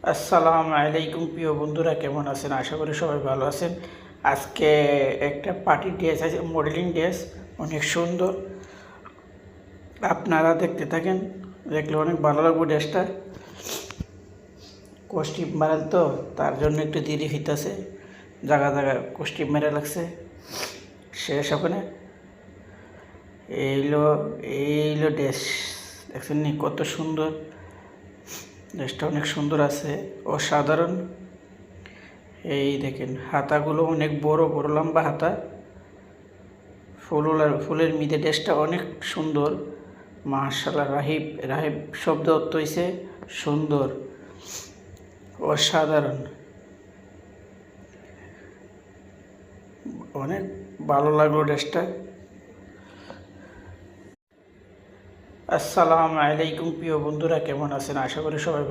আসসালামু আলাইকুম প্রিয় বন্ধুরা, কেমন আছেন? আশা করি সবাই ভালো আছেন। আজকে একটা পার্টি ড্রেস আছে, মডেলিং ড্রেস, অনেক সুন্দর। আপনারা দেখতে থাকেন, দেখলে অনেক ভালো লাগবে ড্রেসটা। কস্টিউম মারেন তো, তার জন্য একটু দেরি হইতেছে, জায়গা জায়গা কস্টিউম মেরে লাগছে। শেষ ওখানে এইলো ড্রেস, দেখছেন নি কত সুন্দর। ড্রেসটা অনেক সুন্দর আছে, অসাধারণ। এই দেখেন হাতাগুলো অনেক বড় বড় লম্বা হাতা, ফুলের মিদে ড্রেসটা অনেক সুন্দর। মাশাআল্লাহ, রাহিব রাহিব শব্দ অর্থ হইছে সুন্দর, অসাধারণ, অনেক ভালো লাগলো ড্রেসটা। আসসালামু আলাইকুম প্রিয় বন্ধুরা, কেমন আছেন? আশা করি সবাই